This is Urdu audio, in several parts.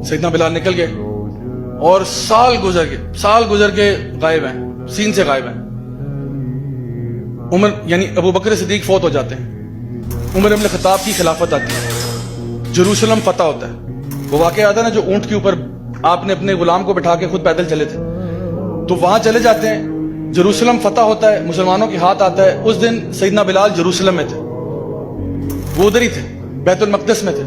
سیدنا بلال نکل گئے اور سال گزر کے غائب ہیں، سین سے غائب ہیں. عمر یعنی ابو بکر صدیق فوت ہو جاتے ہیں، عمر ابن خطاب کی خلافت آتی ہے، جروسلم فتح ہوتا ہے. وہ واقعہ آتا ہے نا جو اونٹ کے اوپر آپ نے اپنے غلام کو بٹھا کے خود پیدل چلے تھے، تو وہاں چلے جاتے ہیں، جروسلم فتح ہوتا ہے، مسلمانوں کے ہاتھ آتا ہے. اس دن سیدنا بلال جروسلم میں تھے، وہ ادھر ہی تھے، بیت المقدس میں تھے.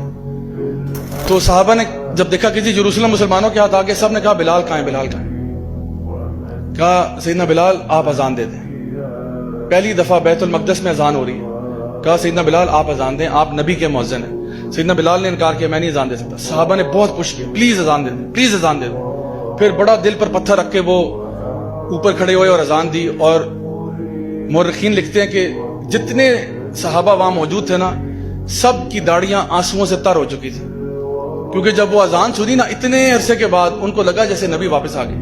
تو صحابہ نے جب دیکھا کہ جی جروسلم مسلمانوں کے ہاتھ آگے، سب نے کہا بلال کہاں ہے، بلال کہاں ہے؟ کہا سیدنا بلال آپ اذان دے دیں. پہلی دفعہ بیت المقدس میں اذان ہو رہی ہے. کہا سیدنا بلال آپ اذان دیں، آپ نبی کے مؤذن ہیں. سیدنا بلال نے انکار کیا، میں نہیں اذان دے سکتا. صحابہ نے بہت پش کیا، پلیز اذان دے دیں، پلیز اذان دے دیں. پھر بڑا دل پر پتھر رکھ کے وہ اوپر کھڑے ہوئے اور اذان دی. اور مورخین لکھتے ہیں کہ جتنے صحابہ وہاں موجود تھے نا، سب کی داڑیاں آنسوؤں سے تر ہو چکی تھی، کیونکہ جب وہ اذان سنی نا اتنے عرصے کے بعد ان کو لگا جیسے نبی واپس آ گئے،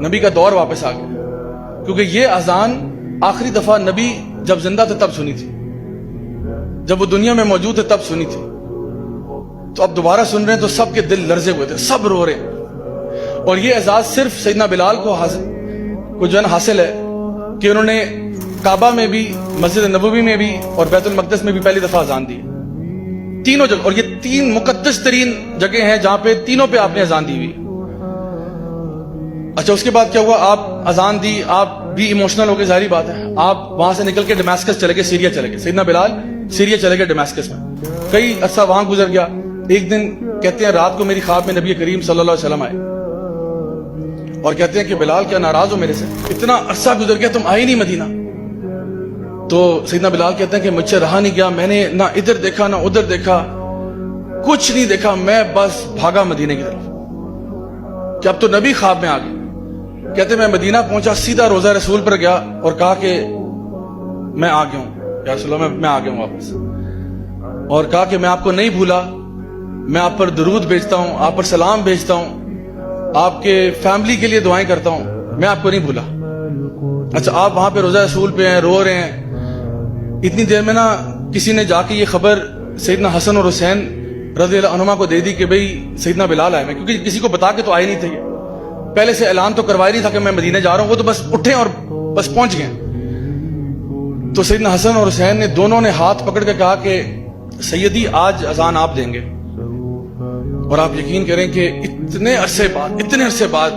نبی کا دور واپس آ گیا. کیونکہ یہ اذان آخری دفعہ نبی جب زندہ تھے تب سنی تھی، جب وہ دنیا میں موجود تھے تب سنی تھی. تو اب دوبارہ سن رہے ہیں تو سب کے دل لرزے ہوئے تھے، سب رو رہے ہیں. اور یہ اعزاز صرف سیدنا بلال کو جو ہے نا حاصل ہے کہ انہوں نے کعبہ میں بھی، مسجد نبوی میں بھی اور بیت المقدس میں بھی پہلی دفعہ اذان دی، تینوں جگہ. اور یہ تین مقدس ترین جگہ ہیں جہاں پہ تینوں پہ آپ نے اذان دی ہوئی. اچھا اس کے بعد کیا ہوا، آپ اذان دی، آپ بھی ایموشنل ہو گئے، ظاہری بات ہے. آپ وہاں سے نکل کے ڈمیسکس چلے گئے، سیریا چلے گئے. سیدنا بلال سیریا چلے گئے ڈمیسکس میں. کئی عرصہ وہاں گزر گیا. ایک دن کہتے ہیں رات کو میری خواب میں نبی کریم صلی اللہ علیہ وسلم آئے اور کہتے ہیں کہ بلال کیا ناراض ہو میرے سے، اتنا عرصہ گزر گیا تم آئے نہیں مدینہ. تو سیدنا بلال کہتے ہیں کہ مجھ سے رہا نہیں گیا، میں نے نہ ادھر دیکھا نہ ادھر دیکھا، کچھ نہیں دیکھا، میں بس بھاگا مدینہ کی طرف کہ اب تو نبی خواب میں آ گئے. کہتے میں مدینہ پہنچا، سیدھا روضہ رسول پر گیا اور کہا کہ میں آ گیا ہوں یا رسول اللہ، میں آ گیا ہوں واپس. اور کہا کہ میں آپ کو نہیں بھولا، میں آپ پر درود بھیجتا ہوں، آپ پر سلام بھیجتا ہوں، آپ کے فیملی کے لیے دعائیں کرتا ہوں، میں آپ کو نہیں بھولا. اچھا آپ وہاں پہ روضہ رسول پہ ہیں، رو رہے ہیں. اتنی دیر میں نا کسی نے جا کے یہ خبر سیدنا حسن اور حسین رضی اللہ عنہما کو دے دی کہ بھئی سیدنا بلال آئے. میں کیونکہ کسی کو بتا کے تو آئے نہیں تھے، یہ پہلے سے اعلان تو کروائی نہیں تھا کہ میں مدینہ جا رہا ہوں، وہ تو بس اٹھے اور بس پہنچ گئے. تو سیدنا حسن اور حسین نے دونوں نے ہاتھ پکڑ کے کہا کہ سیدی آج اذان آپ دیں گے. اور آپ یقین کریں کہ اتنے عرصے بعد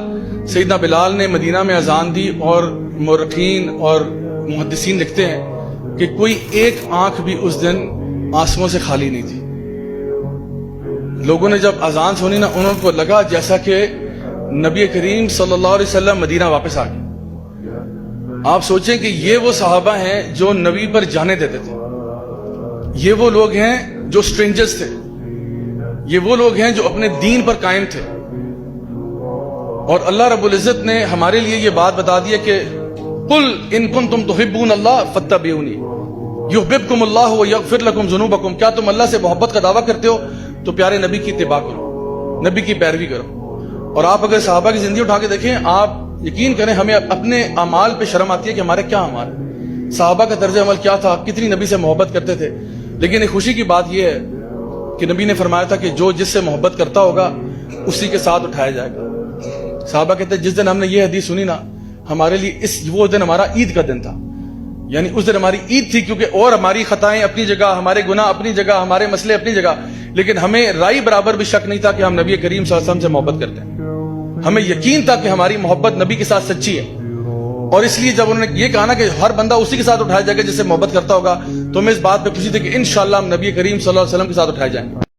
سیدنا بلال نے مدینہ میں اذان دی. اور مورخین اور محدثین لکھتے ہیں کہ کوئی ایک آنکھ بھی اس دن آنسوؤں سے خالی نہیں تھی. لوگوں نے جب اذان سنی نا انہوں کو لگا جیسا کہ نبی کریم صلی اللہ علیہ وسلم مدینہ واپس آ گئے. آپ سوچیں کہ یہ وہ صحابہ ہیں جو نبی پر جانے دیتے تھے، یہ وہ لوگ ہیں جو سٹرینجرز تھے، یہ وہ لوگ ہیں جو اپنے دین پر قائم تھے. اور اللہ رب العزت نے ہمارے لیے یہ بات بتا دی ہے کہ قل ان کنتم تحبون اللہ فاتبعونی یحببکم اللہ ویغفر لکم ذنوبکم. کیا تم اللہ سے محبت کا دعویٰ کرتے ہو تو پیارے نبی کی اتباع کرو، نبی کی پیروی کرو. اور آپ اگر صحابہ کی زندگی اٹھا کے دیکھیں، آپ یقین کریں ہمیں اپنے اعمال پہ شرم آتی ہے کہ ہمارے کیا اعمال ہیں، صحابہ کا طرز عمل کیا تھا، کتنی نبی سے محبت کرتے تھے. لیکن ایک خوشی کی بات یہ ہے کہ نبی نے فرمایا تھا کہ جو جس سے محبت کرتا ہوگا اسی کے ساتھ اٹھایا جائے گا. صحابہ کہتے ہیں جس دن ہم نے یہ حدیث سنی نا، ہمارے لیے وہ دن ہمارا عید کا دن تھا. یعنی اس دن ہماری عید تھی، کیونکہ اور ہماری خطائیں اپنی جگہ، ہمارے گناہ اپنی جگہ، ہمارے مسئلے اپنی جگہ، لیکن ہمیں رائی برابر بھی شک نہیں تھا کہ ہم نبی کریم صلی اللہ علیہ وسلم سے محبت کرتے ہیں. ہمیں یقین تھا کہ ہماری محبت نبی کے ساتھ سچی ہے. اور اس لیے جب انہوں نے یہ کہا نا کہ ہر بندہ اسی کے ساتھ اٹھایا جائے گا جس سے محبت کرتا ہوگا، تو ہمیں اس بات پہ خوشی تھی کہ انشاءاللہ ہم نبی کریم صلی اللہ علیہ وسلم کے ساتھ اٹھائے جائیں گے.